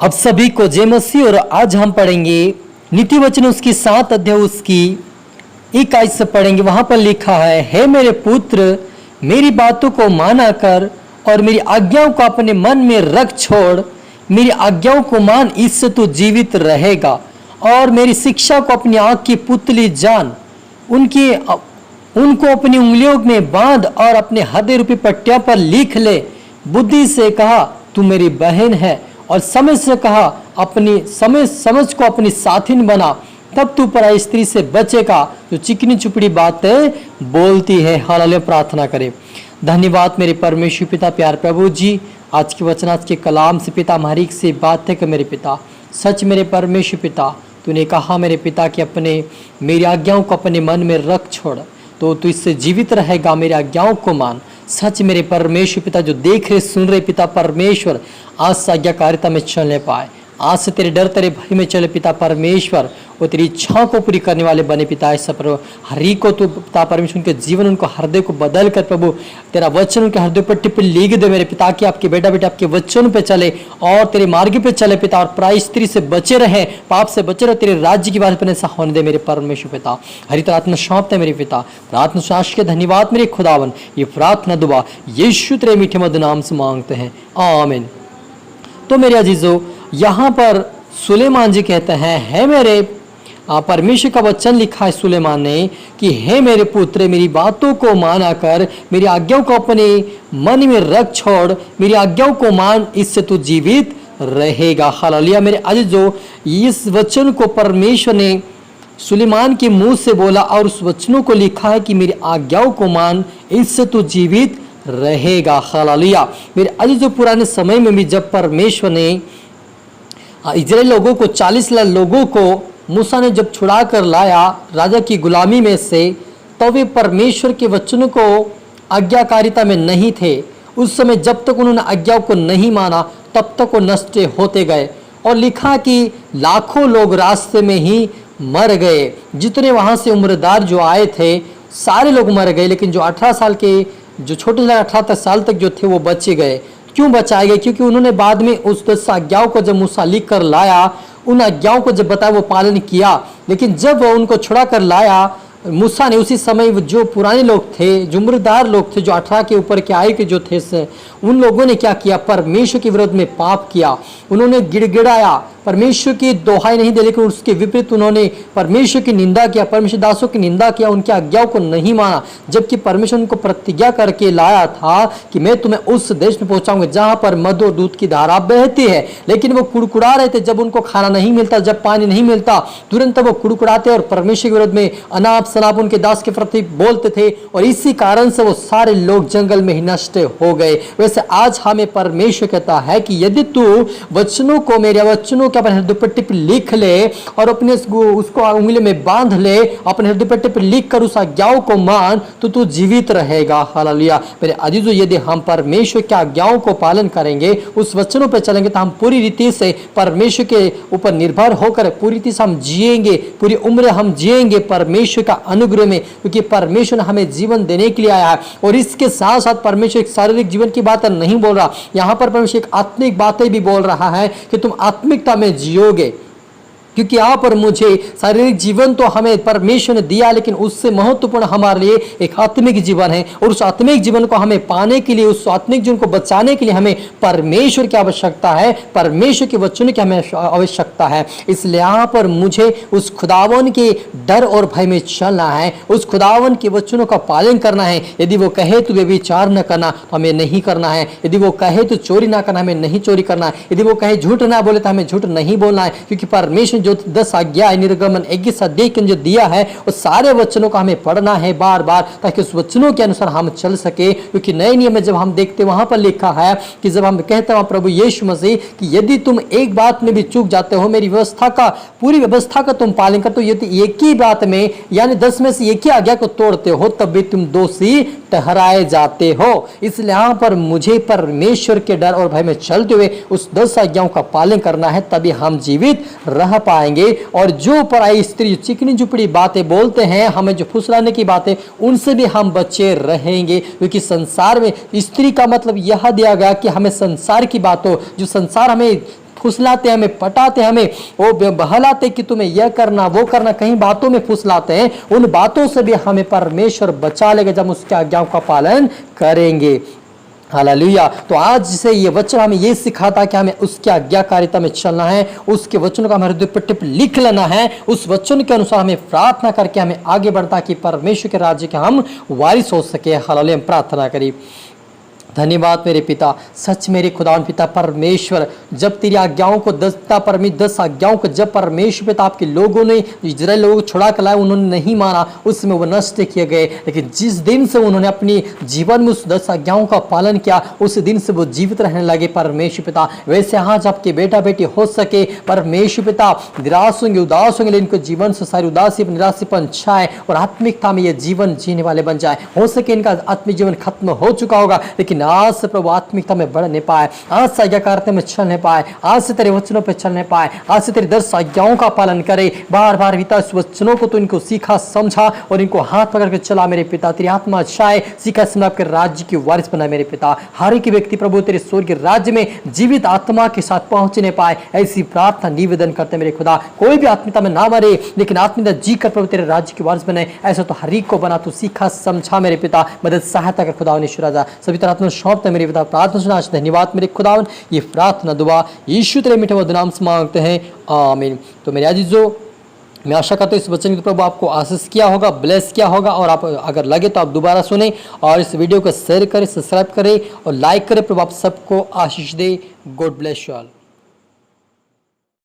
अब सभी को जय मसीह। और आज हम पढ़ेंगे नीति वचन उसकी 7 अध्याय उसकी 21 से पढ़ेंगे। वहां पर लिखा है, हे मेरे पुत्र, मेरी बातों को माना कर और मेरी आज्ञाओं को अपने मन में रख छोड़। मेरी आज्ञाओं को मान, इससे तू जीवित रहेगा। और मेरी शिक्षा को अपनी आंख की पुतली जान, उनको अपनी उंगलियों में बांध और अपने हृदय रूपी पट्टियों पर लिख ले। बुद्धि से कहा, तू मेरी बहन है, और समझ से कहा, अपनी समझ को अपनी साथिन बना। तब तू पराई स्त्री से बचेगा जो चिकनी चुपड़ी बातें बोलती है। हालेलुया। प्रार्थना करें। धन्यवाद मेरे परमेश्वर पिता, प्यार प्रभु जी, आज के वचन, आज के कलाम से पिता हमारी से बात है कि मेरे पिता सच, मेरे परमेश्वर पिता, तूने कहा मेरे पिता कि मेरी आज्ञाओं को अपने मन में रख छोड़, तो तू इससे जीवित रहेगा। मेरी आज्ञाओं को मान। सच मेरे परमेश्वर पिता, जो देख रहे सुन रहे पिता परमेश्वर, आज से आज्ञाकारिता में चलने पाए, आज से तेरे डर तेरे भय में चले पिता परमेश्वर, और तेरी इच्छाओं को पूरी करने वाले बने पिता। ऐसा प्रभु हरी को तू पिता परमेश्वर उनके जीवन, उनको हृदय को बदल कर प्रभु तेरा वचन उनके हृदय पट्टी पर लिख दे मेरे पिता, कि आपके बेटा आपके वचन पे चले और तेरे मार्ग पे चले पिता, और पराई स्त्री से बचे रहे, पाप से बचे रहे, तेरे राज्य की बात पर ऐसा होने दे मेरे परमेश्वर पिता। हरी प्रार्थना सौंपते मेरे पिता। प्रार्थना साश के धन्यवाद मेरे खुदावन। ये प्रार्थना दुआ यीशु तेरे मीठे मधुर नाम से मांगते हैं, आमीन। तो मेरे अजीजों, यहाँ पर सुलेमान जी कहते हैं, है मेरे परमेश्वर का वचन लिखा है सुलेमान ने कि हे मेरे पुत्र, मेरी बातों को माना कर, मेरी आज्ञाओं को अपने मन में रख छोड़। मेरी आज्ञाओं को मान, इससे तू जीवित रहेगा। हालेलुया। मेरे अजीजों, इस वचन को परमेश्वर ने सुलेमान के मुंह से बोला और उस वचनों को लिखा है कि मेरी आज्ञाओं को मान, इससे तू जीवित रहेगा। हालेलुया। मेरे अजीजों, पुराने समय में भी जब परमेश्वर ने इजराइल लोगों को 40 लाख लोगों को मूसा ने जब छुड़ा कर लाया राजा की गुलामी में से, तो वे परमेश्वर के वचनों को आज्ञाकारिता में नहीं थे। उस समय जब तक उन्होंने आज्ञाओं को नहीं माना, तब तक वो नष्ट होते गए। और लिखा कि लाखों लोग रास्ते में ही मर गए। जितने वहाँ से उम्रदार जो आए थे, सारे लोग मर गए, लेकिन जो 18 साल के जो छोटे 18 साल तक जो थे वो बचे गए। क्यों बचाए गए? क्योंकि उन्होंने बाद में उस 10 आज्ञाओं को जब मूसा लिख कर लाया, उन आज्ञाओं को जब बताया वो पालन किया। लेकिन जब वो उनको छुड़ा कर लाया मूसा ने, उसी समय जो पुराने लोग थे, जुम्रदार लोग थे, जो 18 के ऊपर के आयु के जो थे, उन लोगों ने क्या किया? परमेश्वर के विरोध में पाप किया। उन्होंने गिड़गिड़ाया, परमेश्वर की दोहाई नहीं दे, लेकिन उसके विपरीत उन्होंने परमेश्वर की निंदा किया, परमेश्वर दासों की निंदा किया, उनकी आज्ञाओं को नहीं माना। जबकि परमेश्वर उनको प्रतिज्ञा करके लाया था कि मैं तुम्हें उस देश में पहुंचाऊंगा जहां पर मधु और दूध की धारा बहती है। लेकिन वो कुड़कुड़ा रहे थे। जब उनको खाना नहीं मिलता, जब पानी नहीं मिलता, तुरंत वो कुड़कुड़ाते और परमेश्वर के विरोध में अनाप शनाप उनके दास के प्रति बोलते थे, और इसी कारण से वो सारे लोग जंगल में ही नष्ट हो गए। वैसे आज हमें परमेश्वर कहता है कि यदि तू वचनों को, मेरे वचनों के अपने हृदय पट्टी पर लिख ले और अपने उसको उंगली में बांध ले, अपने हृदय पट्टी पर लिख कर उस आज्ञाओं को मान, तो तू जीवित रहेगा। हालेलुया। मेरे अजीजों, यदि हम परमेश्वर की आज्ञाओं को पालन करेंगे, उस वचनों पर चलेंगे, तो हम पूरी रीति से परमेश्वर के ऊपर निर्भर होकर पूरी रीति से हम जिएंगे, पूरी उम्र हम जिएंगे परमेश्वर का अनुग्रह में, क्योंकि परमेश्वर ने हमें जीवन देने के लिए आया है। और इसके साथ साथ परमेश्वर एक शारीरिक जीवन की बात नहीं बोल रहा, यहाँ पर परमेश्वर एक आत्मिक बातें भी बोल रहा है कि तुम आत्मिकता में जियोगे। क्योंकि यहाँ पर मुझे शारीरिक जीवन तो हमें परमेश्वर ने दिया, लेकिन उससे महत्वपूर्ण हमारे लिए एक आत्मिक जीवन है। और उस आत्मिक जीवन को हमें पाने के लिए, उस आत्मिक जीवन को बचाने के लिए हमें परमेश्वर की आवश्यकता है, परमेश्वर के वचनों की हमें आवश्यकता है। इसलिए यहाँ पर मुझे उस खुदावन के डर और भय में चलना है, उस खुदावन के वचनों का पालन करना है। यदि वो कहे तो व्यभिचार न करना, तो हमें नहीं करना है। यदि वो कहे तो चोरी ना करना, हमें नहीं चोरी करना है। यदि वो कहे झूठ ना बोले, तो हमें झूठ नहीं बोलना है। क्योंकि परमेश्वर जो 10 आज्ञा निर्गमन 21 अध्याय के जो दिया है, उस सारे वचनों का हमें पढ़ना है बार बार, ताकि उस वचनों के अनुसार हम चल सके। क्योंकि नए नियम में जब हम देखते, वहां पर लिखा है कि जब हम कहते हैं प्रभु यीशु मसीह कि यदि तुम एक बात में भी चूक जाते हो, मेरी व्यवस्था का, पूरी व्यवस्था का तुम पालन करते हो, यदि एक ही बात में यानी 10 में से एक ही आज्ञा को तोड़ते हो, तब भी तुम दोषी ठहराए जाते हो। इसलिए यहाँ पर मुझे परमेश्वर के डर और भय में चलते हुए उस 10 आज्ञाओं का पालन करना है, तभी हम जीवित रह पाएंगे। और जो पराई स्त्री चिकनी चुपड़ी बातें बोलते हैं, हमें जो फुसलाने की बातें, उनसे भी हम बचे रहेंगे। क्योंकि संसार में स्त्री का मतलब यह दिया गया कि हमें संसार की बातों, जो संसार हमें फुसलाते, हमें पटाते, हमें वो बहलाते कि तुम्हें यह करना वो करना, कहीं बातों में फुसलाते हैं, उन बातों से भी हमें परमेश्वर बचा लेगा जब उसके आज्ञाओं का पालन करेंगे। हालेलुया। तो आज से ये वचन हमें ये सिखाता कि हमें उसकी आज्ञाकारिता में चलना है, उसके वचनों का हमारे हृदय पर टिप लिख लेना है, उस वचन के अनुसार हमें प्रार्थना करके हमें आगे बढ़ता कि परमेश्वर के राज्य के हम वारिस हो सके। हालेलुया। हम प्रार्थना करी। धन्यवाद मेरे पिता, सच मेरे खुदावन पिता परमेश्वर, जब तेरी आज्ञाओं को 10 आज्ञाओं को जब परमेश्वर पिता आपके लोगों ने इजराइल लोगों को छुड़ा कर लाया, उन्होंने नहीं माना, उसमें वो नष्ट किए गए। लेकिन जिस दिन से उन्होंने अपनी जीवन में उस 10 आज्ञाओं का पालन किया, उस दिन से वो जीवित रहने लगे परमेश्वर पिता। वैसे आज आपके बेटा बेटी हो सके परमेश्वर पिता, निराश होंगे, उदास होंगे, लेकिन इनको जीवन से सारी उदासी निराशीपन छाए और आत्मिकता में ये जीवन जीने वाले बन जाए। हो सके इनका आत्मिक जीवन खत्म हो चुका होगा, लेकिन आज से प्रभु आत्मिकता में बढ़ने पाए, आज से आज्ञाकारिता में चलने पाए, आज से तेरे वचनों पर चलने पाए, आज से तेरी 10 आज्ञाओं का पालन करे। बार बार पिता इस वचनों को तो इनको सीखा समझा और इनको हाथ पकड़ के चला मेरे पिता। तेरी आत्मा चाहे सीखा समझा आपके राज्य की वारिस बना मेरे पिता। हर एक व्यक्ति प्रभु तेरे स्वर्ग के राज्य में जीवित आत्मा के साथ पहुंचने पाए, ऐसी प्रार्थना निवेदन करते मेरे खुदा। कोई भी आत्मिकता में ना मरे, लेकिन आत्मिकता जी कर प्रभु तेरे राज्य की वारिस बने, ऐसा तो हर एक को बना। तू सीखा समझा मेरे पिता, मदद सहायता कर खुदा राजा। सभी तरह सौंपते मेरे पिता। प्रार्थना सुना, धन्यवाद मेरे खुदावन। ये प्रार्थना दुआ यीशु तेरे मीठे मधुर नाम से मांगते हैं, आमीन। तो मेरे अजीजों, मैं आशा करता हूँ इस वचन के प्रभु आपको आशीष किया होगा, ब्लेस किया होगा, और आप अगर लगे तो आप दोबारा सुने और इस वीडियो को शेयर करें, सब्सक्राइब करें और लाइक करें। प्रभु आप सबको आशीष दे। God bless you all.